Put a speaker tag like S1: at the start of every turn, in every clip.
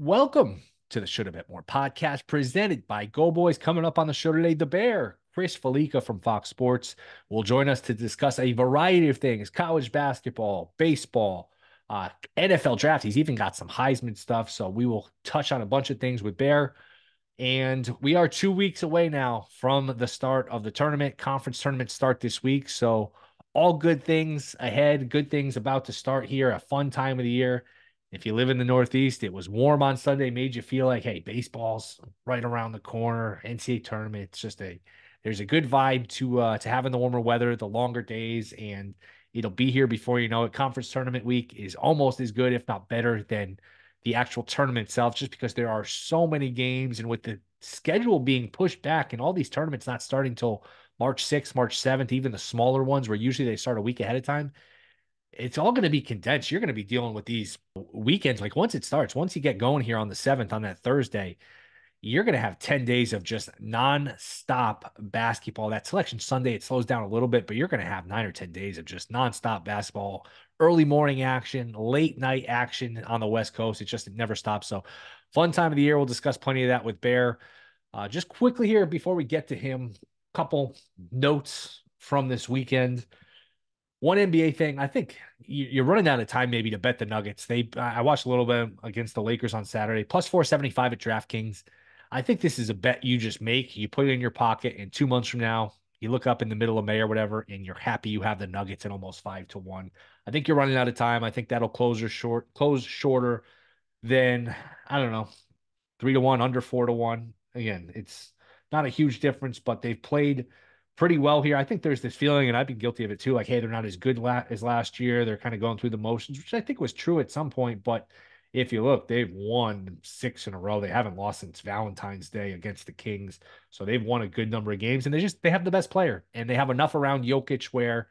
S1: Welcome to the Shoulda Bet More podcast presented by Go Boys. Coming up on the show today, the Bear, Chris Fallica from Fox Sports, will join us to discuss a variety of things: college basketball, baseball, NFL draft. He's even got some Heisman stuff. So we will touch on a bunch of things with Bear. And we are 2 weeks away now from the start of the tournament. Conference tournament start this week. So all good things ahead, good things about to start here, a fun time of the year. If you live in the Northeast, it was warm on Sunday, made you feel like, hey, baseball's right around the corner. NCAA tournament, it's just there's a good vibe to having the warmer weather, the longer days, and it'll be here before you know it. Conference tournament week is almost as good, if not better, than the actual tournament itself, just because there are so many games, and with the schedule being pushed back and all these tournaments not starting till March 6th, March 7th, even the smaller ones where usually they start a week ahead of time, it's all going to be condensed. You're going to be dealing with these weekends. Like once it starts, once you get going here on the 7th, on that Thursday, you're going to have 10 days of just nonstop basketball. That selection Sunday, it slows down a little bit, but you're going to have 9 or 10 days of just nonstop basketball, early morning action, late night action on the West Coast. It never stops. So fun time of the year. We'll discuss plenty of that with Bear. Just quickly here before we get to him, couple notes from this weekend. One NBA thing, I think you're running out of time maybe to bet the Nuggets. I watched a little bit against the Lakers on Saturday, plus 475 at DraftKings. I think this is a bet you just make. You put it in your pocket, and 2 months from now, you look up in the middle of May or whatever, and you're happy you have the Nuggets at almost 5-1. I think you're running out of time. I think that'll close shorter than, I don't know, 3-1, under 4-1. Again, it's not a huge difference, but they've played pretty well here. I think there's this feeling, and I've been guilty of it too, like, hey, they're not as good as last year. They're kind of going through the motions, which I think was true at some point. But if you look, they've won 6 in a row. They haven't lost since Valentine's Day against the Kings. So they've won a good number of games, and they have the best player, and they have enough around Jokic where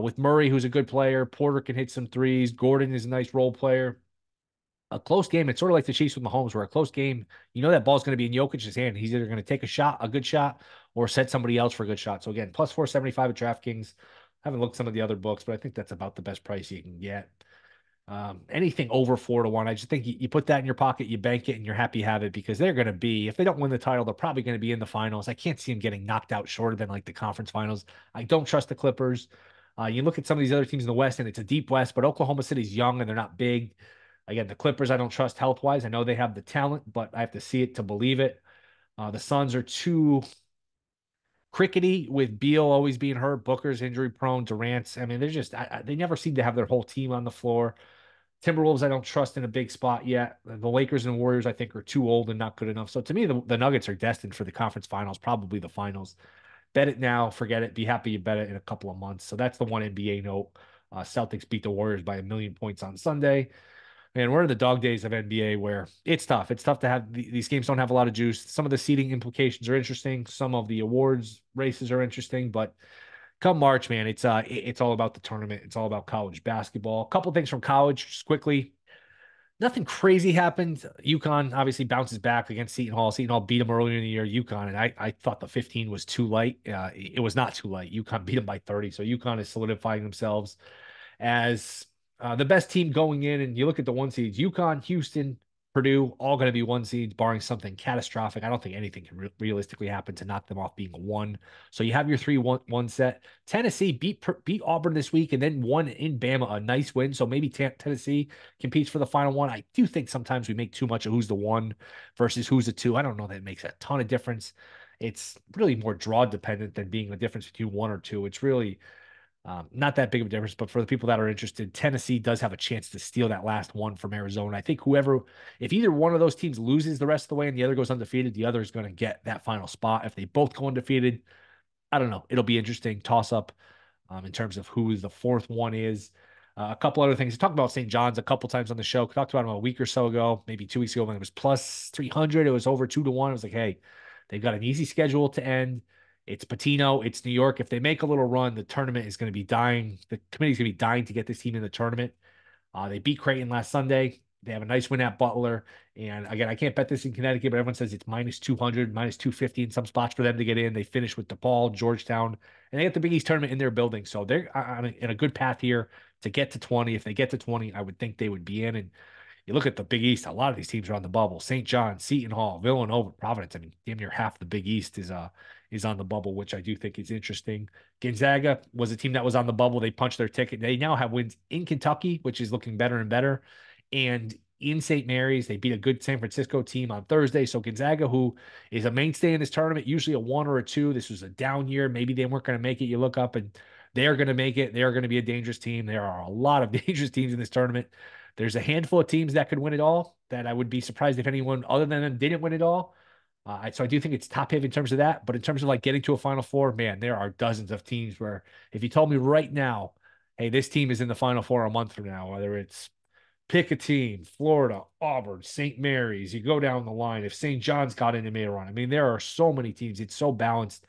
S1: with Murray, who's a good player, Porter can hit some threes. Gordon is a nice role player. A close game, it's sort of like the Chiefs with Mahomes, where a close game, you know that ball's going to be in Jokic's hand. He's either going to take a shot, a good shot, or set somebody else for a good shot. So again, plus 475 at DraftKings. I haven't looked at some of the other books, but I think that's about the best price you can get. Anything over 4-1, I just think you put that in your pocket, you bank it, and you're happy you have it, because they're going to be, if they don't win the title, they're probably going to be in the finals. I can't see them getting knocked out shorter than like the conference finals. I don't trust the Clippers. You look at some of these other teams in the West, and it's a deep West, but Oklahoma City's young and they're not big. Again, the Clippers, I don't trust health wise. I know they have the talent, but I have to see it to believe it. The Suns are too crickety with Beal always being hurt, Booker's injury prone, Durant's. I mean, they never seem to have their whole team on the floor. Timberwolves, I don't trust in a big spot yet. The Lakers and Warriors, I think, are too old and not good enough. So to me, the Nuggets are destined for the conference finals, probably the finals. Bet it now, forget it. Be happy you bet it in a couple of months. So that's the one NBA note. Celtics beat the Warriors by 1,000,000 points on Sunday. Man, we're in the dog days of NBA where it's tough. It's tough to have these games don't have a lot of juice. Some of the seeding implications are interesting. Some of the awards races are interesting, but come March, man, it's all about the tournament. It's all about college basketball. A couple things from college, just quickly. Nothing crazy happened. UConn obviously bounces back against Seton Hall. Seton Hall beat them earlier in the year. UConn, and I thought the 15 was too light. It was not too light. UConn beat them by 30, so UConn is solidifying themselves as the best team going in. And you look at the one seeds: UConn, Houston, Purdue, all going to be one seeds, barring something catastrophic. I don't think anything can realistically happen to knock them off being a one. So you have your 3-1 set. Tennessee beat Auburn this week and then won in Bama, a nice win. So maybe Tennessee competes for the final one. I do think sometimes we make too much of who's the one versus who's the two. I don't know that it makes a ton of difference. It's really more draw dependent than being the difference between one or two. It's really not that big of a difference, but for the people that are interested, Tennessee does have a chance to steal that last one from Arizona. I think if either one of those teams loses the rest of the way and the other goes undefeated, the other is going to get that final spot. If they both go undefeated, I don't know. It'll be interesting toss up in terms of who the fourth one is. A couple other things. I talked about St. John's a couple times on the show. Talked about them a week or so ago, maybe 2 weeks ago, when it was plus 300. It was over 2-1. I was like, hey, they've got an easy schedule to end. It's Patino. It's New York. If they make a little run, the tournament is going to be dying. The committee's going to be dying to get this team in the tournament. They beat Creighton last Sunday. They have a nice win at Butler. And again, I can't bet this in Connecticut, but everyone says it's minus 200, minus 250 in some spots for them to get in. They finish with DePaul, Georgetown, and they get the Big East tournament in their building. So they're in a good path here to get to 20. If they get to 20, I would think they would be in. And you look at the Big East, a lot of these teams are on the bubble. St. John, Seton Hall, Villanova, Providence. I mean, damn near half the Big East is on the bubble, which I do think is interesting. Gonzaga was a team that was on the bubble. They punched their ticket. They now have wins in Kentucky, which is looking better and better. And in St. Mary's, they beat a good San Francisco team on Thursday. So Gonzaga, who is a mainstay in this tournament, usually a 1 or a 2. This was a down year. Maybe they weren't going to make it. You look up and they are going to make it. They are going to be a dangerous team. There are a lot of dangerous teams in this tournament. There's a handful of teams that could win it all that I would be surprised if anyone other than them didn't win it all. So I do think it's top heavy in terms of that. But in terms of like getting to a Final Four, man, there are dozens of teams where if you told me right now, hey, this team is in the Final Four a month from now, whether it's pick a team, Florida, Auburn, St. Mary's, you go down the line. If St. John's got in and made a run, I mean, there are so many teams. It's so balanced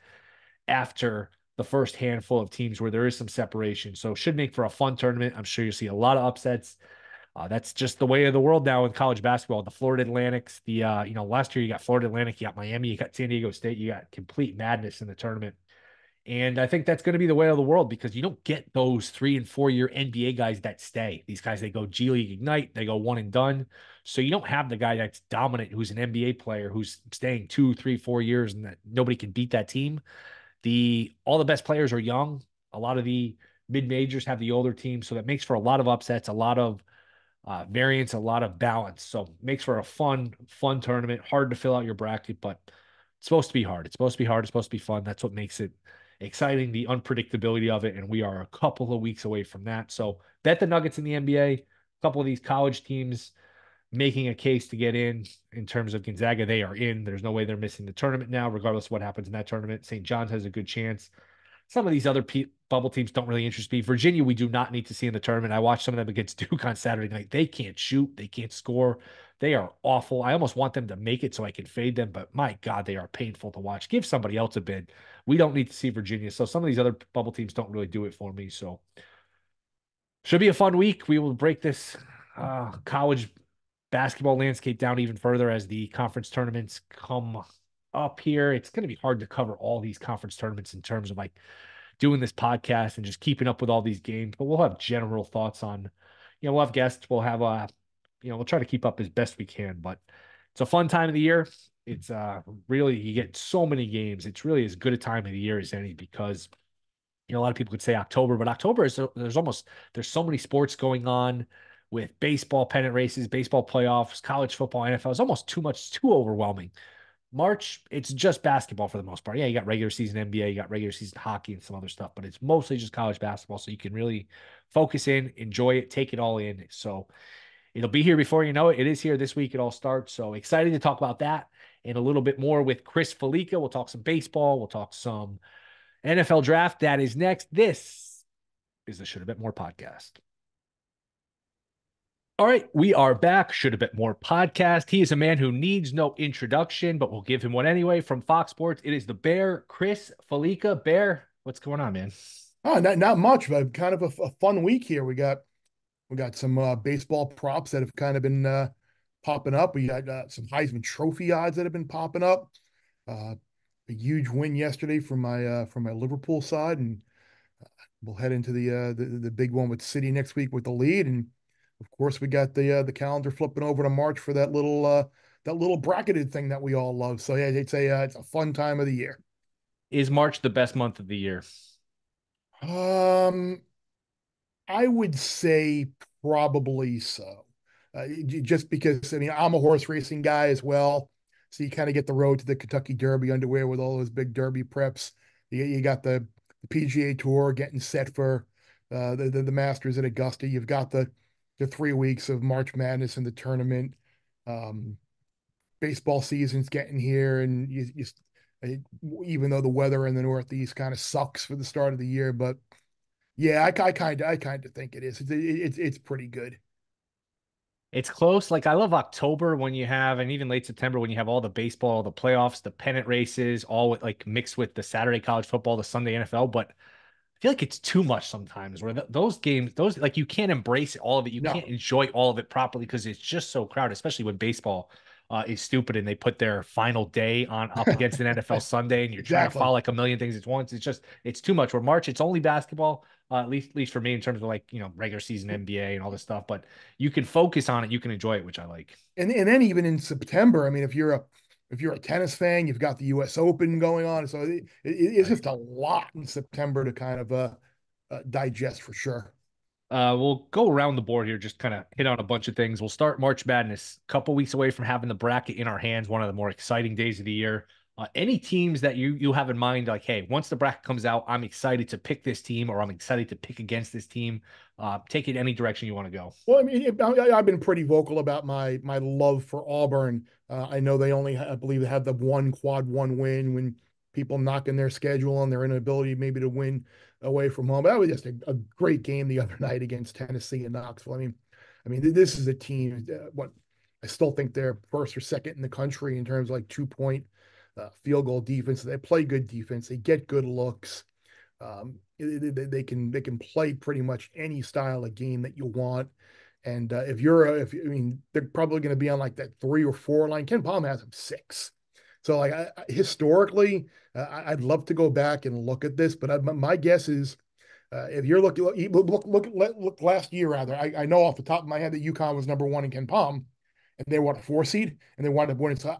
S1: after the first handful of teams where there is some separation. So should make for a fun tournament. I'm sure you'll see a lot of upsets. That's just the way of the world now in college basketball. The Florida Atlantics, last year you got Florida Atlantic, you got Miami, you got San Diego State, you got complete madness in the tournament. And I think that's going to be the way of the world because you don't get those 3 and 4 year NBA guys that stay. These guys, they go G League Ignite, they go one and done. So you don't have the guy that's dominant, who's an NBA player, who's staying 2, 3, 4 years, and that nobody can beat that team. All the best players are young. A lot of the mid majors have the older teams, so that makes for a lot of upsets, a lot of variance, a lot of balance. So makes for a fun tournament. Hard to fill out your bracket, but it's supposed to be hard. It's supposed to be hard. It's supposed to be fun. That's what makes it exciting, the unpredictability of it. And we are a couple of weeks away from that. So bet the Nuggets in the NBA. A couple of these college teams making a case to get in terms of Gonzaga, they are in. There's no way they're missing the tournament now, regardless of what happens in that tournament. St. John's has a good chance. Some of these other bubble teams don't really interest me. Virginia, we do not need to see in the tournament. I watched some of them against Duke on Saturday night. They can't shoot. They can't score. They are awful. I almost want them to make it so I can fade them, but my God, they are painful to watch. Give somebody else a bid. We don't need to see Virginia. So some of these other bubble teams don't really do it for me. So should be a fun week. We will break this college basketball landscape down even further as the conference tournaments come up here. It's going to be hard to cover all these conference tournaments in terms of like doing this podcast and just keeping up with all these games, but we'll have general thoughts on, we'll have guests, we'll have, we'll try to keep up as best we can, but it's a fun time of the year. It's really, you get so many games. It's really as good a time of the year as any because, a lot of people could say October, but October is, there's so many sports going on with baseball pennant races, baseball playoffs, college football, NFL. It's almost too much, too overwhelming. March, it's just basketball for the most part. Yeah, you got regular season NBA, you got regular season hockey and some other stuff, but it's mostly just college basketball. So you can really focus in, enjoy it, take it all in. So it'll be here before you know it. It is here this week. It all starts. So excited to talk about that and a little bit more with Chris Fallica. We'll talk some baseball. We'll talk some NFL draft. That is next. This is the Shoulda Bet More podcast. All right, we are back. Shoulda Bet More podcast. He is a man who needs no introduction, but we'll give him one anyway. From Fox Sports, it is the Bear, Chris Fallica. Bear, what's going on, man?
S2: Oh, not much, but kind of a fun week here. We got some baseball props that have kind of been popping up. We got some Heisman Trophy odds that have been popping up. A huge win yesterday from my Liverpool side, and we'll head into the big one with City next week with the lead. And of course, we got the calendar flipping over to March for that little bracketed thing that we all love. So yeah, it's a fun time of the year.
S1: Is March the best month of the year?
S2: Um, I would say probably so. Just because I mean I'm a horse racing guy as well, so you kind of get the road to the Kentucky Derby underway with all those big Derby preps. You got the PGA Tour getting set for the Masters at Augusta. You've got the 3 weeks of March Madness and the tournament. Um, Baseball season's getting here, and even though the weather in the Northeast kind of sucks for the start of the year, but yeah, I kind of think it is. It's pretty good.
S1: It's close. Like I love October when you have, and even late September when you have all the baseball, the playoffs, the pennant races, all with like mixed with the Saturday college football, the Sunday NFL. But I feel like it's too much sometimes where those games, those like you can't embrace all of it. You
S2: No,
S1: can't enjoy all of it properly because it's just so crowded, especially when baseball is stupid and they put their final day on up against an NFL Sunday and you're trying to follow
S2: exactly.
S1: like a million things at once. It's too much. Where March, it's only basketball. at least for me in terms of like, regular season NBA and all this stuff. But you can focus on it, you can enjoy it, which I like.
S2: And then even in September, I mean, if you're a tennis fan, you've got the U.S. Open going on, so it's
S1: Right.
S2: just a lot in September to kind of digest for sure.
S1: We'll go around the board here, just kind of hit on a bunch of things. We'll start March Madness, a couple weeks away from having the bracket in our hands, one of the more exciting days of the year. Any teams that you have in mind, like, hey, once the bracket comes out, I'm excited to pick this team, or I'm excited to pick against this team. Take it any direction you want to go.
S2: Well, I mean, I've been pretty vocal about my love for Auburn. I know they only, I believe, they had the one quad one win when people knocking their schedule on their inability maybe to win away from home. But that was just a great game the other night against Tennessee and Knoxville. I mean, this is a team. What I still think they're first or second in the country in terms of like 2 point field goal defense. They play good defense. They get good looks. They can play pretty much any style of game that you want. And if I mean, they're probably going to be on like that 3 or 4 line. Ken Palm has them 6. So like historically, I'd love to go back and look at this, but my guess is if you're looking look last year rather, I know off the top of my head that UConn was number one in Ken Palm, and they were a 4 seed, and they wound up winning. So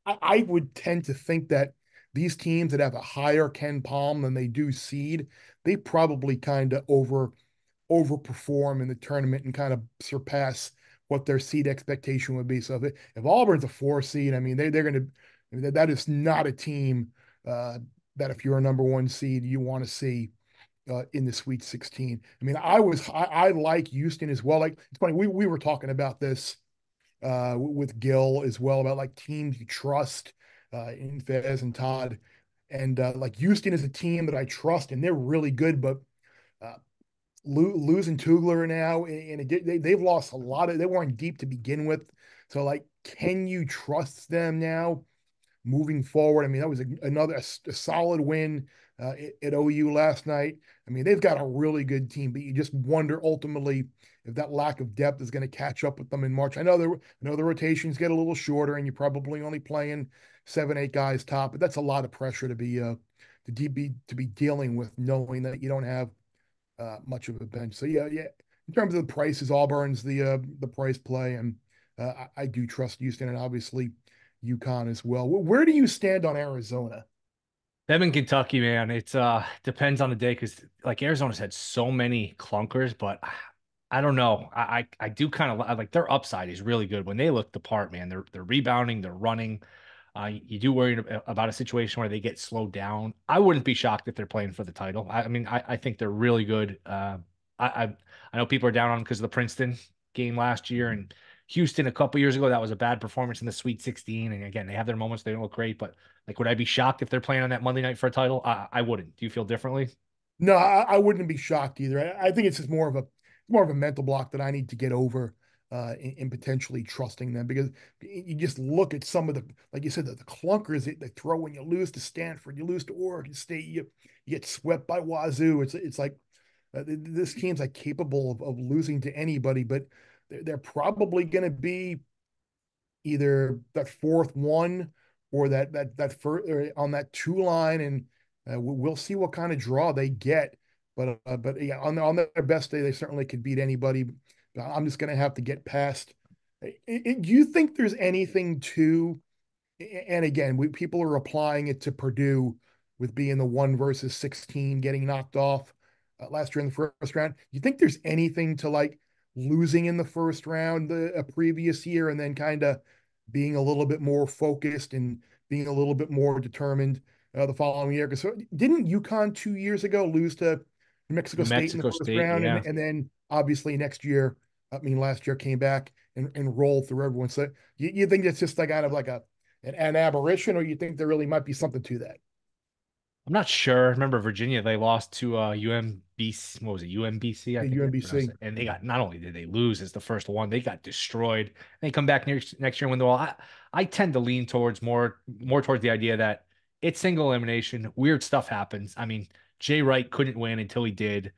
S2: I would tend to think that these teams that have a higher Ken Palm than they do seed, they probably kind of overperform in the tournament and kind of surpass what their seed expectation would be. So if Auburn's a 4 seed, I mean they're going to. I mean, that is not a team that if you're a number one seed you want to see in the Sweet 16. I mean, I like Houston as well. Like it's funny we were talking about this with Gil as well about like teams you trust in Fez and Todd. And like Houston is a team that I trust and they're really good, but uh, losing Tugler now, and they've lost a lot they weren't deep to begin with. So like, can you trust them now moving forward? I mean, that was a solid win at OU last night. I mean, they've got a really good team, but you just wonder ultimately if that lack of depth is going to catch up with them in March. I know the rotations get a little shorter, and you're probably only playing 7, 8 guys top, but that's a lot of pressure to be dealing with, knowing that you don't have much of a bench. So yeah, yeah. In terms of the prices, Auburn's the price play, and I do trust Houston, and obviously UConn as well. Where do you stand on Arizona?
S1: Them in Kentucky, man, it's depends on the day because like Arizona's had so many clunkers, but I don't know. I do kind of like their upside is really good when they look the part, man. They're rebounding, they're running. You do worry about a situation where they get slowed down. I wouldn't be shocked if they're playing for the title. I mean, I think they're really good. I know people are down on them because of the Princeton game last year and Houston a couple years ago. That was a bad performance in the Sweet 16. And again, they have their moments. They don't look great, but like, would I be shocked if they're playing on that Monday night for a title? I wouldn't. Do you feel differently?
S2: No, I wouldn't be shocked either. I think it's just more of a mental block that I need to get over in potentially trusting them, because you just look at some of the, like you said, the clunkers they throw when you lose to Stanford, you lose to Oregon State, you get swept by Wazoo. It's like this team's like capable of losing to anybody, but they're probably going to be either that fourth one or that first on that 2 line, and we'll see what kind of draw they get. But yeah, on their best day, they certainly could beat anybody. But I'm just going to have to get past. Do you think there's anything to? And again, people are applying it to Purdue with being the 1 versus 16, getting knocked off last year in the first round. Do you think there's anything to like losing in the first round a previous year and then kind of being a little bit more focused and being a little bit more determined the following year? Because didn't UConn 2 years ago lose to New Mexico
S1: New
S2: State in the
S1: Mexico
S2: first
S1: State,
S2: round, and,
S1: yeah.
S2: and then obviously next year, I mean last year came back and rolled through everyone. So you think it's just like kind of like an aberration, or you think there really might be something to that?
S1: I'm not sure. Remember Virginia, they lost to UMBC. What was it? UMBC, I
S2: Yeah,
S1: think they pronounced
S2: UMBC.
S1: it. And they got not only did they lose as the first one, they got destroyed. They come back next year and win the ball. I tend to lean towards more towards the idea that it's single elimination. Weird stuff happens. I mean, Jay Wright couldn't win until he did.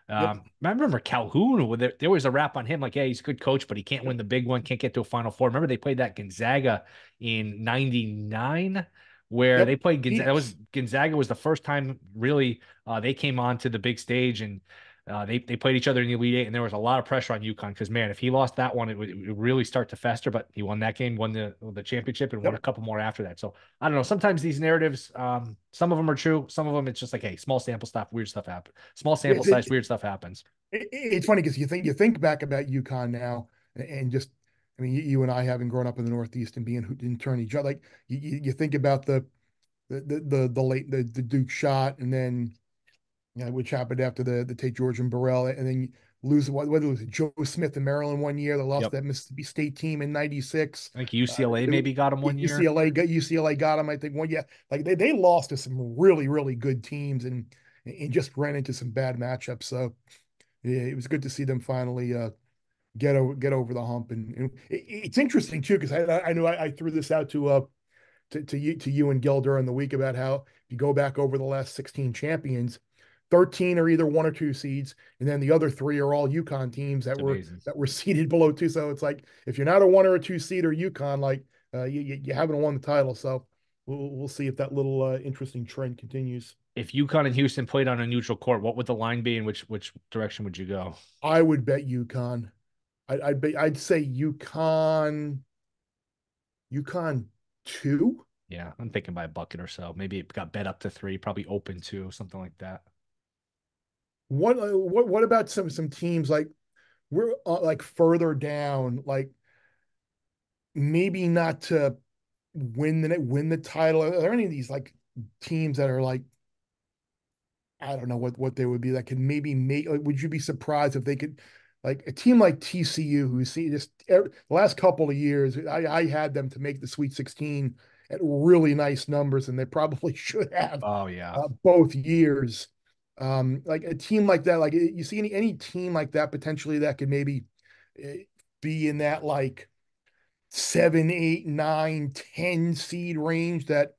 S2: Yep.
S1: I remember Calhoun. There was a rap on him like, yeah, he's a good coach, but he can't win the big one, can't get to a Final Four. Remember they played that Gonzaga in '99 where they
S2: Yep.
S1: played Gonzaga. That was
S2: Phoenix.
S1: Gonzaga was the first time really they came on to the big stage, and They played each other in the Elite Eight, and there was a lot of pressure on UConn because man, if he lost that one, it would really start to fester. But he won that game, won the championship, and won
S2: Yep.
S1: a couple more after that. So I don't know. Sometimes these narratives, some of them are true, some of them it's just like, hey, small sample stuff, weird stuff happens. Small sample
S2: It's
S1: size, weird stuff happens.
S2: it's funny because you think back about UConn now and just I mean you and I having grown up in the Northeast and being in turn each other like you think about the late the Duke shot and then which happened after the Tate George and Burrell and then you lose whether it was Joe Smith in Maryland one year that lost
S1: Yep.
S2: that Mississippi State team in '96.
S1: I think UCLA maybe got him one year.
S2: UCLA got them I think one yeah like they lost to some really good teams and just ran into some bad matchups so yeah, it was good to see them finally get over the hump. And it's interesting too because I know I threw this out to you and Gil during the week about how if you go back over the last 16 champions, 13 are either one or two seeds, and then the other three are all UConn teams that
S1: It's
S2: were
S1: amazing.
S2: that were seeded below two. So it's like if you're not a one or a two seed or UConn, like you haven't won the title. So we'll see if that little interesting trend continues.
S1: If UConn and Houston played on a neutral court, what would the line be, and which direction would you go?
S2: I would bet UConn. I'd say UConn two.
S1: Yeah, I'm thinking by a bucket or so. Maybe it got bet up to three, probably open two, something like that.
S2: What about some teams like we're like further down, like maybe not to win the title? Are there any of these like teams that are like I don't know what they would be that could maybe make? Like, would you be surprised if they could, like a team like TCU, who see just the last couple of years, I had them to make the Sweet 16 at really nice numbers, and they probably should have
S1: Oh yeah.
S2: both years. Like a team like that, like you see any team like that potentially that could maybe uh, be in that like 7, 8, 9, 10 seed range that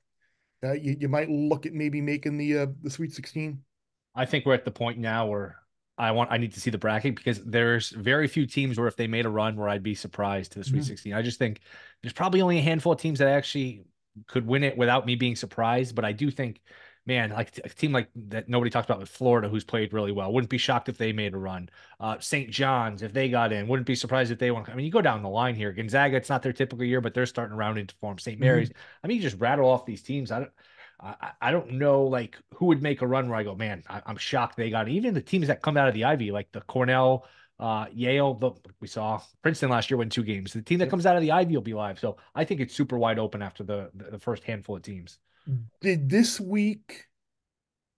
S2: you might look at maybe making the Sweet 16.
S1: I think we're at the point now where I need to see the bracket because there's very few teams where if they made a run where I'd be surprised to the Sweet
S2: Mhm.
S1: 16. I just think there's probably only a handful of teams that actually could win it without me being surprised. But I do think, man, like a team like that nobody talks about with Florida, who's played really well. Wouldn't be shocked if they made a run. St. John's, if they got in, wouldn't be surprised if they won. I mean, you go down the line here. Gonzaga, it's not their typical year, but they're starting around into form. St. Mary's.
S2: Mhm.
S1: I mean, you just rattle off these teams. I don't know like who would make a run where I go, man, I'm shocked they got it. Even the teams that come out of the Ivy, like the Cornell, Yale, we saw Princeton last year win two games. The team that
S2: Yep.
S1: comes out of the Ivy will be live. So I think it's super wide open after the first handful of teams.
S2: Did this week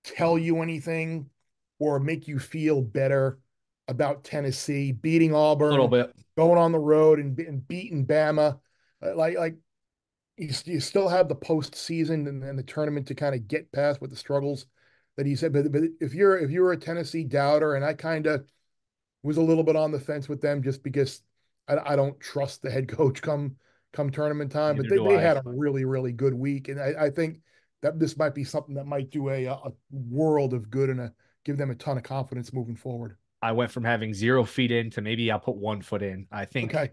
S2: tell you anything or make you feel better about Tennessee beating
S1: A little
S2: Auburn,
S1: bit.
S2: going on the road and beating Bama? Like you still have the postseason and the tournament to kind of get past with the struggles that he said. But if you're a Tennessee doubter, and I kind of was a little bit on the fence with them just because I don't trust the head coach come tournament time, but
S1: Neither
S2: they,
S1: do
S2: they
S1: I.
S2: had a really good week. And I think that this might be something that might do a world of good and give them a ton of confidence moving forward.
S1: I went from having 0 feet in to maybe I'll put 1 foot in. I think
S2: Okay.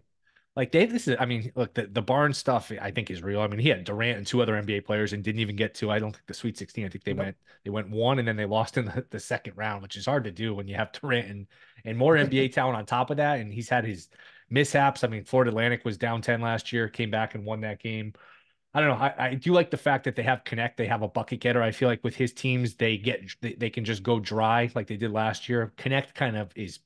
S1: like Dave, this is, I mean, look, the Barnes stuff I think is real. I mean, he had Durant and two other NBA players and didn't even get to, I don't think the Sweet 16. I think they
S2: Yep.
S1: went one and then they lost in the second round, which is hard to do when you have Durant and more NBA talent on top of that. And he's had his mishaps. I mean, Florida Atlantic was down 10 last year, came back and won that game. I don't know. I do like the fact that they have Connect. They have a bucket getter. I feel like with his teams, they can just go dry like they did last year. Connect kind of is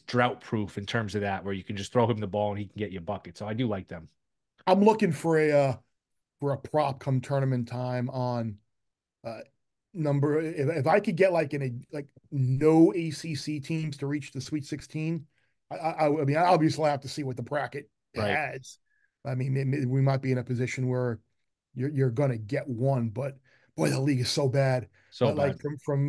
S1: drought proof in terms of that, where you can just throw him the ball and he can get you a bucket. So I do like them.
S2: I'm looking for a prop come tournament time on uh, number. If I could get like no ACC teams to reach the Sweet 16, I mean, I obviously have to see what the bracket
S1: Right.
S2: has. I mean, we might be in a position where you're going to get one, but boy, the league is so bad.
S1: So bad.
S2: Like from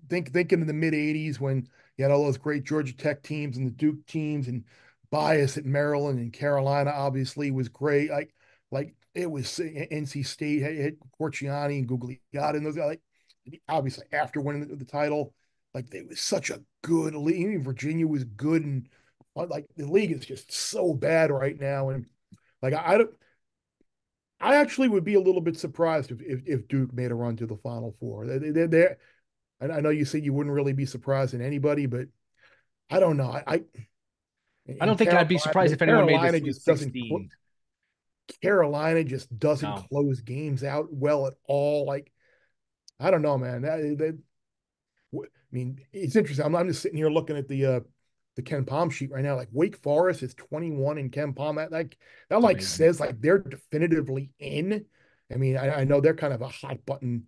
S2: thinking in the mid '80s when you had all those great Georgia Tech teams and the Duke teams and bias at Maryland and Carolina obviously was great. Like it was NC State had Corciani and Gugliotta and those guys. Like obviously after winning the title, like it was such a good league. Even Virginia was good, and like the league is just so bad right now. And like I don't, I actually would be a little bit surprised if Duke made a run to the Final Four. They I know you said you wouldn't really be surprised in anybody, but I don't know.
S1: I
S2: In
S1: don't think I'd be surprised if anyone made the Sweet 16.
S2: Carolina just doesn't
S1: No,
S2: close games out well at all. Like I don't know, man. I mean, it's interesting. I'm just sitting here looking at the Ken Palm sheet right now. Like Wake Forest is 21 in Ken Palm. That
S1: it's
S2: like
S1: amazing.
S2: says like they're definitively in. I mean, I know they're kind of a hot button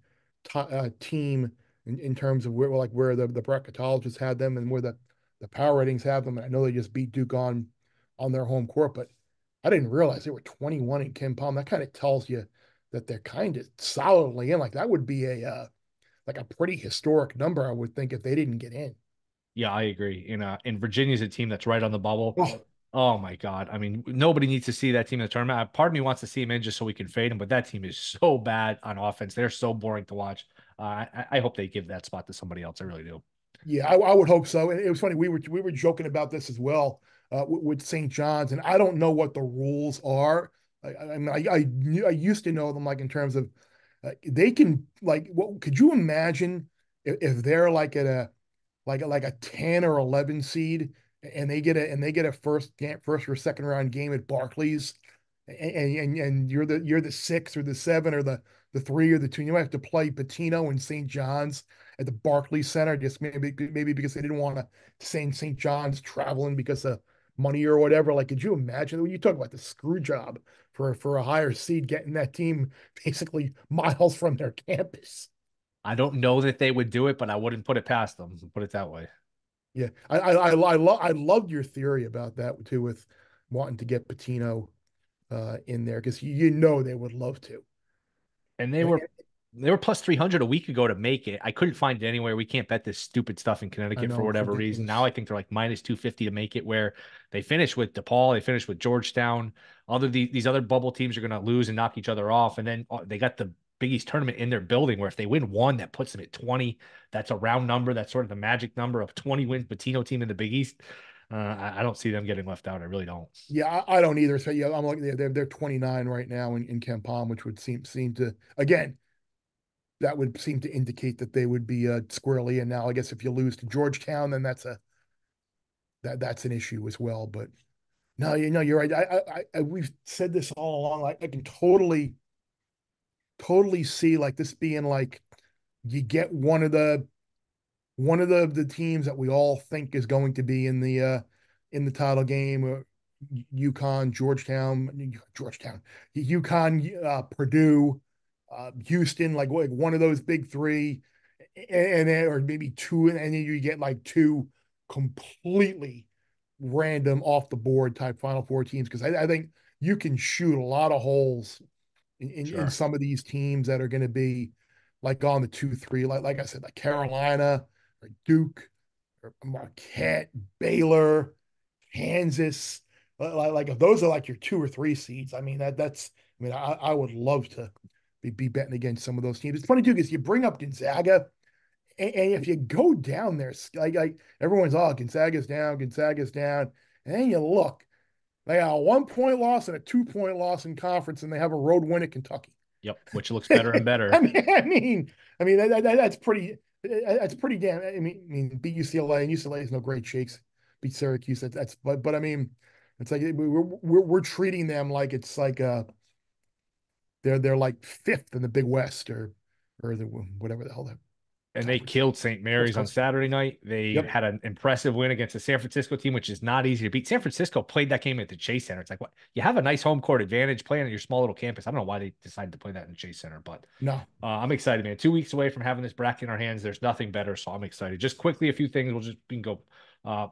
S2: team in terms of where the bracketologists had them and where the power ratings have them. And I know they just beat Duke on their home court, but I didn't realize they were 21 in Ken Palm. That kind of tells you that they're kind of solidly in. Like that would be a like a pretty historic number, I would think, if they didn't get in.
S1: Yeah, I agree. In Virginia's a team that's right on the bubble.
S2: Oh,
S1: Oh my God. I mean, nobody needs to see that team in the tournament. Part of me wants to see them in just so we can fade them, but that team is so bad on offense. They're so boring to watch. I hope they give that spot to somebody else. I really do.
S2: yeah, I would hope so. And it was funny. We were joking about this as well with St. John's, and I don't know what the rules are. I used to know them like in terms of they can like what could you imagine if they're like at a like a 10 or 11 seed and they get a first or second round game at Barclays and you're the 6 or the 7 or the 3 or the 2, you might have to play Patino and St. John's at the Barclays Center, just maybe because they didn't want to send St. John's traveling because of money or whatever. Like, could you imagine when you talk about the screw job for a higher seed getting that team basically miles from their campus?
S1: I don't know that they would do it, but I wouldn't put it past them. Put it that way.
S2: Yeah, I loved your theory about that too, with wanting to get Patino in there because you know they would love to.
S1: And
S2: And
S1: they were plus 300 a week ago to make it. I couldn't find it anywhere. We can't bet this stupid stuff in
S2: I
S1: Connecticut for
S2: know it's
S1: whatever reason. Now
S2: ridiculous.
S1: I think they're like minus 250 to make it, where they finish with DePaul, they finish with Georgetown. These other bubble teams are going to lose and knock each other off. And then they got the Big East tournament in their building, where if they win one, that puts them at 20. That's a round number. That's sort of the magic number of 20 wins Patino team in the Big East. I don't see them getting left out. I really don't.
S2: Yeah, I don't either. So yeah, I'm like they're 29 right now in Ken Palm, which would seem to again that would seem to indicate that they would be squarely in now. I guess if you lose to Georgetown, then that's an issue as well. But no, you're right. We've said this all along. I can totally see like this being like you get one of the teams that we all think is going to be in the title game. UConn, UConn, Purdue, Houston, like one of those big three, and then, or maybe two, and then you get like two completely random off the board type Final Four teams because I think you can shoot a lot of holes in
S1: Sure.
S2: some of these teams that are going to be like on the 2-3, like I said, like Carolina or Duke or Marquette, Baylor, Kansas. Like if those are like your 2 or 3 seeds, I mean that's I mean I would love to be betting against some of those teams. It's funny too because you bring up Gonzaga, and if you go down there, like everyone's Gonzaga's down, and then you look, they got a 1 point loss and a 2 point loss in conference, and they have a road win at Kentucky.
S1: Yep. Which looks better and
S2: I
S1: better.
S2: mean, I mean, I mean that's pretty. That's pretty damn. I mean, beat UCLA and UCLA is no great shakes. Beat Syracuse. But I mean, it's like we're treating them like it's like they're like fifth in the Big West or the whatever the hell that
S1: And they
S2: conference is.
S1: killed St.
S2: West
S1: Mary's on
S2: Coast.
S1: Saturday night. They
S2: Yep.
S1: had an impressive win against the San Francisco team, which is not easy to beat. San Francisco played that game at the Chase Center. It's like, what? You have a nice home court advantage playing at your small little campus. I don't know why they decided to play that in the Chase Center, but
S2: No.
S1: I'm excited, man. 2 weeks away from having this bracket in our hands. There's nothing better, so I'm excited. Just quickly, a few things. We can go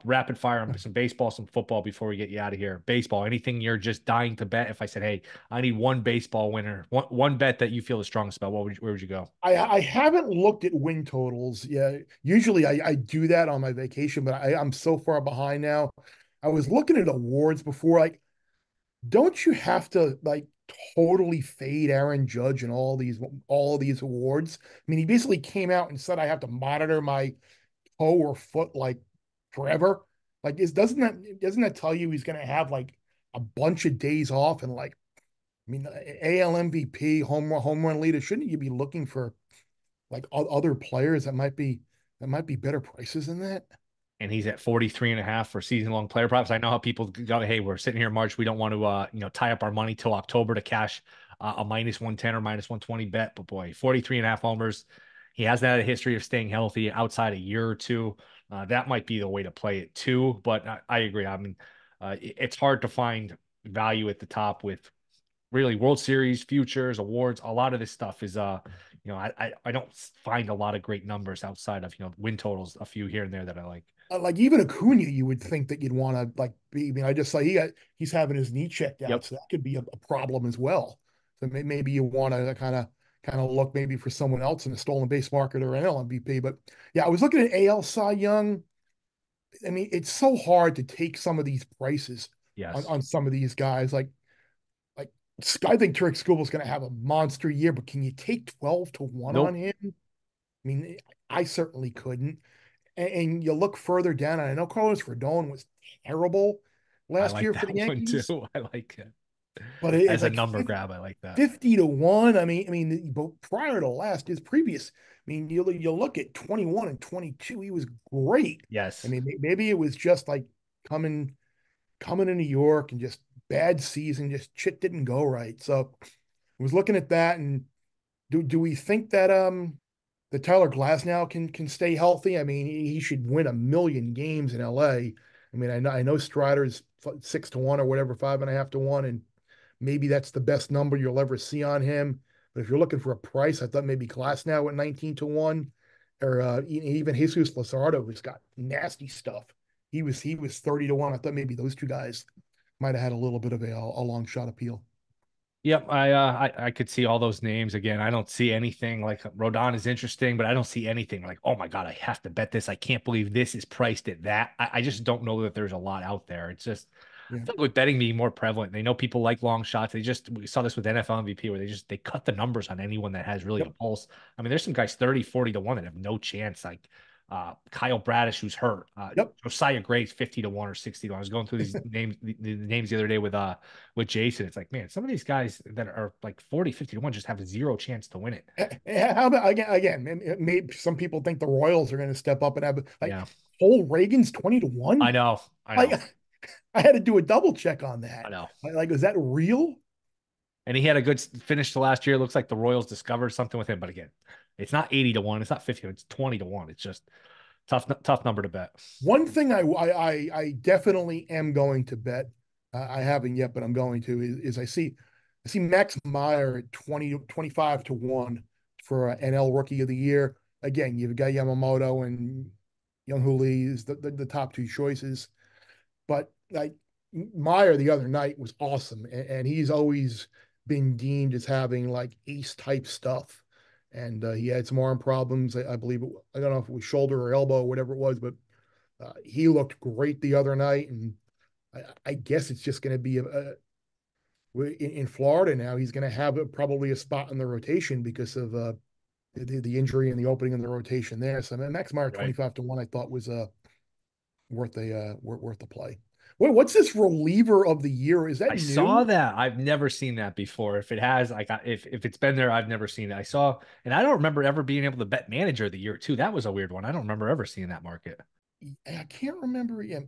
S1: rapid fire on some baseball, some football before we get you out of here. Baseball, anything you're just dying to bet? If I said, hey, I need one baseball winner, one bet that you feel the strongest about, where would you go?
S2: I haven't looked at win totals. Yeah, usually I do that on my vacation, but I'm so far behind now. I was looking at awards before. Like, don't you have to like totally fade Aaron Judge and all these awards? I mean, he basically came out and said I have to monitor my toe or foot like forever. Like, doesn't that tell you he's going to have like a bunch of days off and like I mean, AL MVP, home run leader? Shouldn't you be looking for like other players that might be? That might be better prices than that.
S1: And he's at 43 and a half for season long player props. I know how people go, hey, we're sitting here in March. We don't want to, tie up our money till October to cash a minus 110 or minus 120 bet. But boy, 43 and a half homers. He hasn't had a history of staying healthy outside a year or two. That might be the way to play it too. But I agree. I mean, it's hard to find value at the top with really World Series, futures, awards. A lot of this stuff is, I don't find a lot of great numbers outside of, win totals, a few here and there that I like.
S2: Like even Acuna, you would think that you'd want to like be. I mean, I just saw he's having his knee checked out,
S1: Yep.
S2: so that could be a problem as well. So maybe you want to kind of look maybe for someone else in a stolen base market or an LMVP. But yeah, I was looking at AL Cy Young. I mean, it's so hard to take some of these prices
S1: Yes.
S2: on some of these guys. Like I think Turek Skubal is going to have a monster year, but can you take 12 to 1 on
S1: Nope.
S2: him? I mean, I certainly couldn't. And you look further down, and I know Carlos Rodon was terrible
S1: I
S2: last
S1: like
S2: year for the
S1: that one too.
S2: Yankees,
S1: I like it.
S2: but it's
S1: As a
S2: like
S1: number grab, I like that.
S2: 50 to 1. But prior to last, his previous, I mean, you look at 21 and 22, he was great. I
S1: Yes.
S2: mean, maybe it was just like coming coming to New York and just bad season, just shit didn't go right. So I was looking at that, and do we think that Tyler Glasnow can stay healthy? I mean, he should win a million games in LA. I mean, I know Strider's 6 to 1 or whatever, 5.5 to 1, and maybe that's the best number you'll ever see on him. But if you're looking for a price, I thought maybe Glasnow at 19 to 1, or even Jesus Luzardo, who's got nasty stuff. He was 30 to 1. I thought maybe those two guys might have had a little bit of a long shot appeal.
S1: Yep, I could see all those names again. I don't see anything like Rodon is interesting, but I don't see anything like, oh my God, I have to bet this. I can't believe this is priced at that. I just don't know that there's a lot out there. It's just I
S2: Yeah.
S1: feel like with betting being more prevalent. They know people like long shots. We saw this with NFL MVP where they cut the numbers on anyone that has really a
S2: Yep.
S1: pulse. I mean, there's some guys 30, 40 to 1 that have no chance. Like Kyle Bradish, who's hurt.
S2: Yep.
S1: Josiah Gray's 50 to 1 or 60 to 1. I was going through these names, the names the other day with Jason. It's like, man, some of these guys that are like 40, 50 to 1 just have zero chance to win it.
S2: How about again? Maybe some people think the Royals are going to step up and have like
S1: Yeah.
S2: Cole Reagan's 20 to
S1: I
S2: 1.
S1: know. I
S2: Like
S1: know.
S2: I had to do a double check on
S1: I
S2: that.
S1: know.
S2: Like, is that real?
S1: And he had a good finish to last year. It looks like the Royals discovered something with him. But again, it's not 80 to 1. It's not 50. It's 20 to 1. It's just tough number to bet.
S2: One thing I definitely am going to bet. I haven't yet, but I'm going to is I see Max Meyer at 25 to 1 for NL Rookie of the Year. Again, you've got Yamamoto and Young Lee is the top two choices. But like Meyer the other night was awesome, and he's always been deemed as having like ace type stuff. And he had some arm problems. I believe I don't know if it was shoulder or elbow or whatever it was, but he looked great the other night. And I guess it's just going to be in Florida now. He's going to have probably a spot in the rotation because of the injury and the opening in the rotation there. So Max Meyer
S1: Right.
S2: 25 to 1, I thought was worth the play. What's this reliever of the year? Is that
S1: I saw
S2: new?
S1: that. I've never seen that before. If it has, like, if it's been there, I've never seen it. I saw, and I don't remember ever being able to bet manager of the year too. That was a weird one. I don't remember ever seeing that market.
S2: I can't remember. Yeah,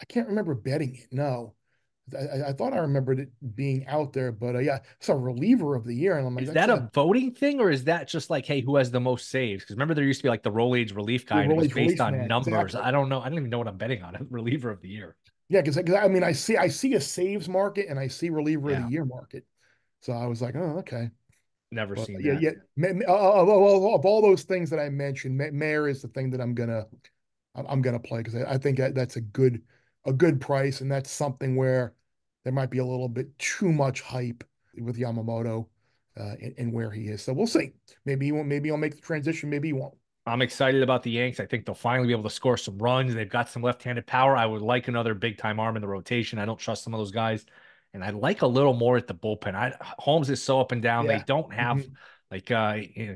S2: I can't remember betting it. No, I thought I remembered it being out there, but yeah, it's a reliever of the year, and I'm like,
S1: Is
S2: that's
S1: that
S2: a
S1: a voting thing or is that just like, hey, who has the most saves? Because remember there used to be like the roll age relief guy and it was
S2: release
S1: based
S2: release
S1: on
S2: man.
S1: numbers.
S2: Exactly.
S1: I don't know. I don't even know what I'm betting on. Reliever of the year.
S2: Yeah, because I mean, I see a saves market and I see reliever of the
S1: Yeah,
S2: year market, so I was like, oh, okay.
S1: never
S2: But
S1: seen
S2: yeah,
S1: that.
S2: yeah. Of all those things that I mentioned, Mayor is the thing that I'm gonna play because I think that's a good price, and that's something where there might be a little bit too much hype with Yamamoto and where he is. So we'll see. Maybe he won't. Maybe he'll make the transition. Maybe he won't.
S1: I'm excited about the Yanks. I think they'll finally be able to score some runs. They've got some left-handed power. I would like another big-time arm in the rotation. I don't trust some of those guys, and I'd like a little more at the bullpen. Holmes is so up and down. They
S2: Yeah.
S1: don't have
S2: Mhm.
S1: like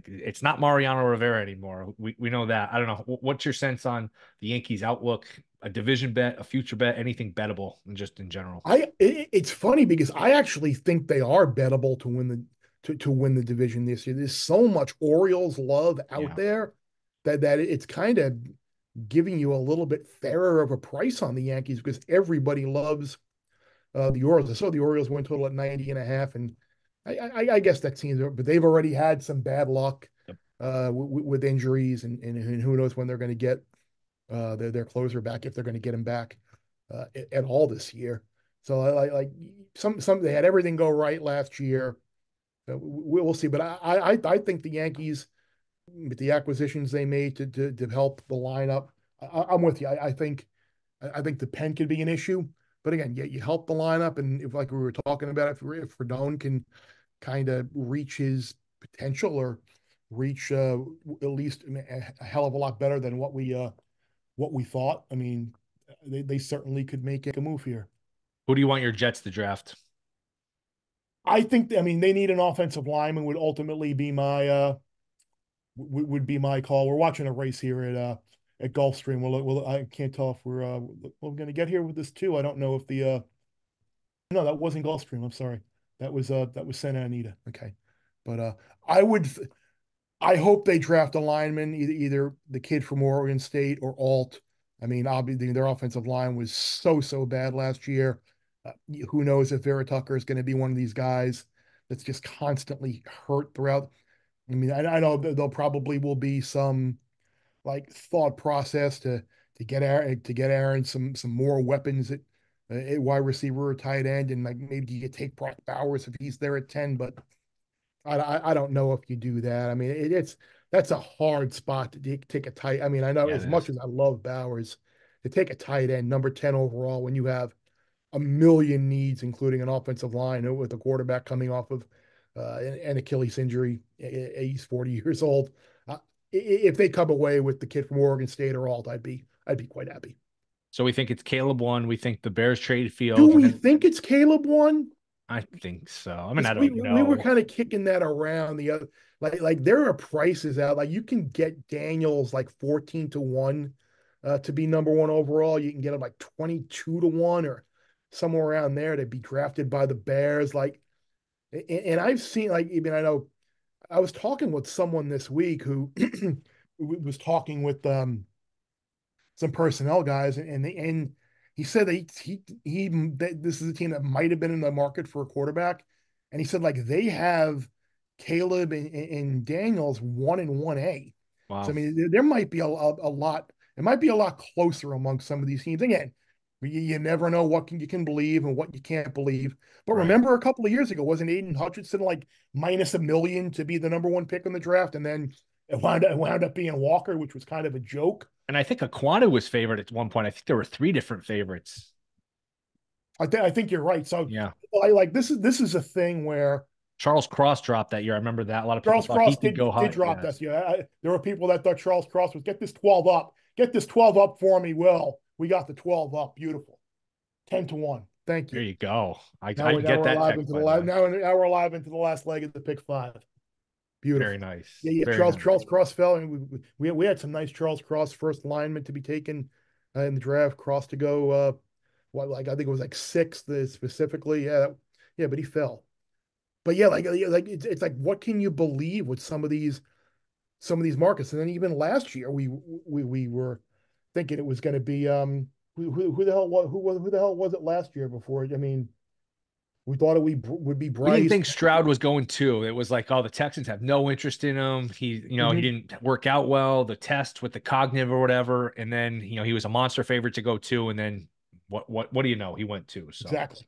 S1: it's not Mariano Rivera anymore. We know that. I don't know. What's your sense on the Yankees' outlook? A division bet, a future bet, anything bettable, and just in general.
S2: It's funny because I actually think they are bettable to win the division this year. There's so much Orioles love out
S1: Yeah.
S2: there. that it's kind of giving you a little bit fairer of a price on the Yankees because everybody loves the Orioles. I saw the Orioles win total at 90.5, and I guess that seems, but they've already had some bad luck
S1: Yep.
S2: with injuries, and who knows when they're going to get their closer back, if they're going to get him back at all this year. So like some they had everything go right last year. We'll see, but I think the Yankees, with the acquisitions they made to help the lineup, I'm with you. I think the pen could be an issue, but again, you help the lineup, and if, like we were talking about, if Rodon can kind of reach his potential or reach at least a hell of a lot better than what we thought. I mean, they certainly could make a move here.
S1: Who do you want your Jets to draft?
S2: I think, I mean, they need an offensive lineman would ultimately be my would be my call. We're watching a race here at Gulfstream. I can't tell if we're going to get here with this too. I don't know if the no, that wasn't Gulfstream. I'm sorry. That was Santa Anita. Okay. But I would I hope they draft a lineman, either the kid from Oregon State or Alt. I mean, obviously their offensive line was so bad last year. Who knows if Vera Tucker is going to be one of these guys that's just constantly hurt throughout. I mean, I know there'll probably will be some like thought process to get Aaron some more weapons at wide receiver or tight end, and like maybe you take Brock Bowers if he's there at 10, but I don't know if you do that. I mean, it's that's a hard spot to take a tight. I mean, I know
S1: Yeah,
S2: as
S1: it
S2: much
S1: is.
S2: as I love Bowers, to take a tight end, number 10 overall, when you have a million needs, including an offensive line with a quarterback coming off of an Achilles injury. He's 40 years old. If they come away with the kid from Oregon State or Alt, I'd be quite happy.
S1: So we think it's Caleb one. We think the Bears trade
S2: Do
S1: Fields, and
S2: we
S1: then
S2: think it's Caleb one?
S1: I think so. I mean,
S2: Because
S1: I don't
S2: we were
S1: know.
S2: kind of kicking that around the other, like there are prices out, like you can get Daniels like 14-1 to be number one overall. You can get him like 22-1 or somewhere around there to be drafted by the Bears. Like, and I've seen, like, even I know I was talking with someone this week who was talking with some personnel guys, and he said that that this is a team that might have been in the market for a quarterback, and he said like they have Caleb and Daniels 1 and 1A. So I
S1: Wow.
S2: mean, there might be a lot. It might be a lot closer among some of these teams. Again, you never know what you can believe and what you can't believe. But
S1: Right.
S2: remember, a couple of years ago, wasn't Aiden Hutchinson like minus a million to be the number one pick in the draft, and then it wound up being Walker, which was kind of a joke.
S1: And I think Aquanu was favored at one point. I think there were three different favorites.
S2: I think you're right. So
S1: Yeah.
S2: I like this is a thing where
S1: Charles Cross dropped that year. I remember that. A lot of people
S2: Charles
S1: thought he
S2: Cross
S1: could go
S2: did
S1: high.
S2: drop
S1: Yes.
S2: that. Yeah, there were people that thought Charles Cross was get this 12 up for me. Will we got the 12 up? Beautiful, 10-1. Thank
S1: There
S2: you.
S1: you go.
S2: Now
S1: I get
S2: we're
S1: that
S2: alive
S1: text,
S2: into the
S1: by the
S2: last
S1: way.
S2: now we're alive into the last leg of the pick five.
S1: Very
S2: Beautiful.
S1: nice.
S2: Yeah.
S1: Very nice.
S2: Charles Cross fell, and we had some nice Charles Cross first lineman to be taken in the draft. Cross to go, what, like I think it was like sixth specifically. Yeah, but he fell. But yeah, like it's like what can you believe with some of these markets? And then even last year, we were thinking it was going to be who the hell who the hell was it last year before? I mean, we thought would be
S1: We didn't
S2: Bryce.
S1: think Stroud was going to. It was like, oh, the Texans have no interest in him. He
S2: Mhm.
S1: didn't work out well, the test with the cognitive or whatever. And then, he was a monster favorite to go to. And then what do you know? He went to. So
S2: Exactly.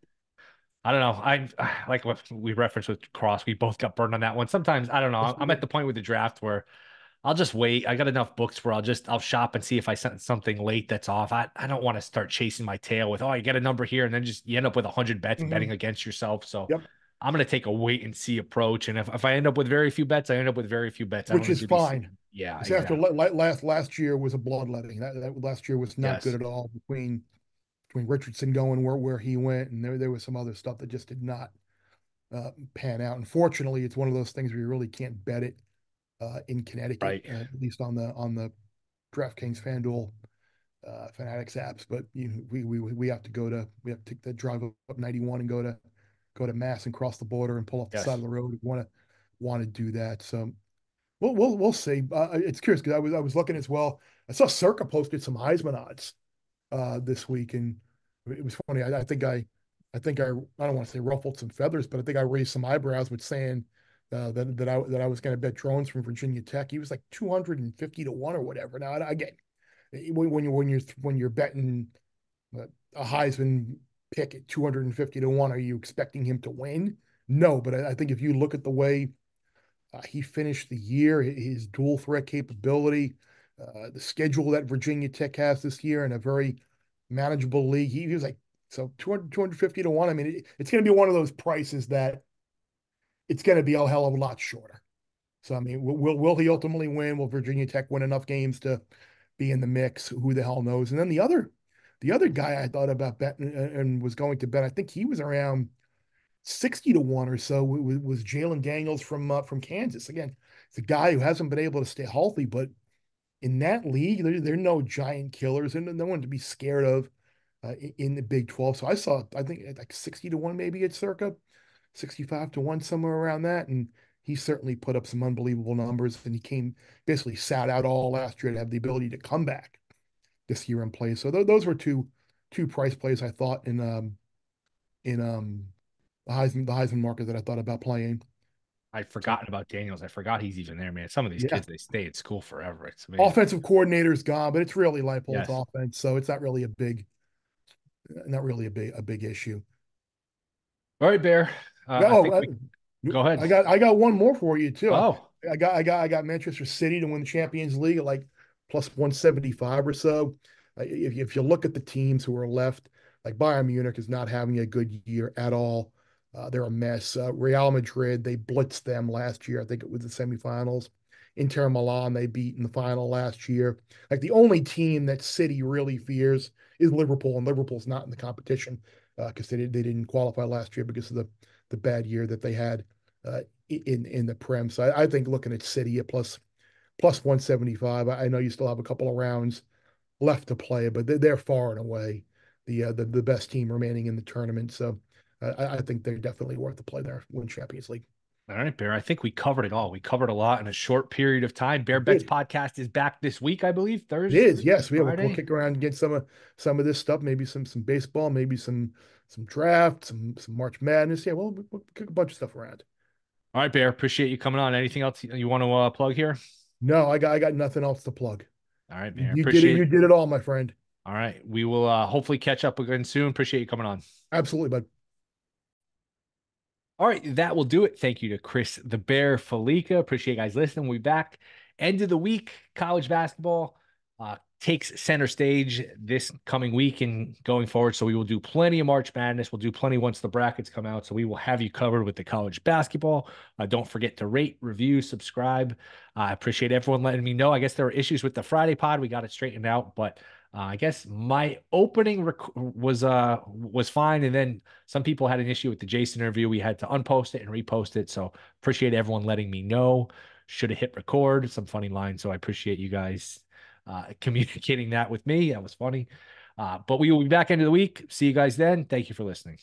S1: I don't know. I like what we referenced with Cross. We both got burned on that one. Sometimes I don't know.
S2: Yes, we
S1: I'm at
S2: did.
S1: the point with the draft where I'll just wait. I got enough books where I'll shop and see if I sent something late that's off. I don't want to start chasing my tail with, oh, you get a number here and then just you end up with 100 bets betting
S2: Mhm.
S1: against yourself. So
S2: Yep.
S1: I'm gonna take a wait and see approach. And if I end up with very few bets, I end up with very few bets. I don't
S2: Which
S1: need
S2: is
S1: to be
S2: fine.
S1: yeah,
S2: It's after
S1: exactly.
S2: last year was a bloodletting. That last year was not good
S1: Yes.
S2: at all between Richardson going where he went, and there was some other stuff that just did not pan out. Unfortunately, it's one of those things where you really can't bet it in Connecticut,
S1: Right.
S2: at least on the DraftKings FanDuel Fanatics apps. But we have to we have to take the drive up 91 and go to Mass and cross the border and pull off the side of
S1: Yes.
S2: the road. Want to do that. So We'll see. It's curious because I was looking as well. I saw Circa posted some Heisman odds this week, and it was funny. I don't want to say ruffled some feathers, but I think I raised some eyebrows with saying that I was going to bet drones from Virginia Tech. He was like 250 to one or whatever. Now again, when you're betting a Heisman pick at 250 to one, are you expecting him to win? No, but I think if you look at the way he finished the year, his dual threat capability, the schedule that Virginia Tech has this year in a very manageable league. He was like, so 250 to one. I mean, it's going to be one of those prices that it's going to be a hell of a lot shorter. So, I mean, will he ultimately win? Will Virginia Tech win enough games to be in the mix? Who the hell knows? And then the other guy I thought about betting and was going to bet, I think he was around 60 to one or so, was Jalen Daniels from Kansas. Again, it's a guy who hasn't been able to stay healthy, but in that league, they're no giant killers and no one to be scared of in the Big 12. So I think like 60 to one, maybe it's circa 65 to one, somewhere around that. And he certainly put up some unbelievable numbers, and he basically sat out all last year to have the ability to come back this year and play. So those were two price plays I thought in the Heisman market that I thought about playing.
S1: I'd
S2: So
S1: forgotten about Daniels. I forgot he's even there, man. Some of these
S2: yeah,
S1: kids, they stay at school forever. It's amazing.
S2: offensive coordinator's gone, but it's really Leipold's
S1: Yes.
S2: offense, so it's not really a big issue.
S1: All right, Bear. I
S2: Oh,
S1: think we go ahead.
S2: I got one more for you too.
S1: Oh,
S2: I got Manchester City to win the Champions League at like plus 175 or so. If you look at the teams who are left, like Bayern Munich is not having a good year at all. They're a mess. Real Madrid, they blitzed them last year. I think it was the semifinals. Inter Milan, they beat in the final last year. Like the only team that City really fears is Liverpool, and Liverpool's not in the competition because they didn't qualify last year because of the bad year that they had in the Prem. So I think looking at City at plus 175. I know you still have a couple of rounds left to play, but they're far and away the best team remaining in the tournament. So I think they're definitely worth the play there. Win Champions League.
S1: all right, Bear. I think we covered it all. We covered a lot in a short period of time. Bear Bets
S2: It
S1: podcast is back this week, I believe,
S2: is,
S1: Thursday,
S2: yes. We'll
S1: Friday.
S2: kick around and get some of this stuff. Maybe some baseball, maybe some draft, some March Madness. Yeah, we'll kick a bunch of stuff around.
S1: All right, Bear. Appreciate you coming on. Anything else you want to plug here?
S2: No, I got nothing else to plug.
S1: All right,
S2: You,
S1: Bear.
S2: you did it.
S1: Appreciate.
S2: You did it all, my friend.
S1: All right. We will hopefully catch up again soon. Appreciate you coming on.
S2: Absolutely, bud.
S1: All right, that will do it. Thank you to Chris the Bear Fallica. Appreciate you guys listening. We'll be back end of the week. College basketball takes center stage this coming week and going forward. So we will do plenty of March Madness. We'll do plenty once the brackets come out. So we will have you covered with the college basketball. Don't forget to rate, review, subscribe. I appreciate everyone letting me know. I guess there were issues with the Friday pod. We got it straightened out, but I guess my opening was fine, and then some people had an issue with the Jason interview. We had to unpost it and repost it. So appreciate everyone letting me know. Should have hit record. Some funny lines. So I appreciate you guys communicating that with me. That was funny. But we will be back into the week. See you guys then. Thank you for listening.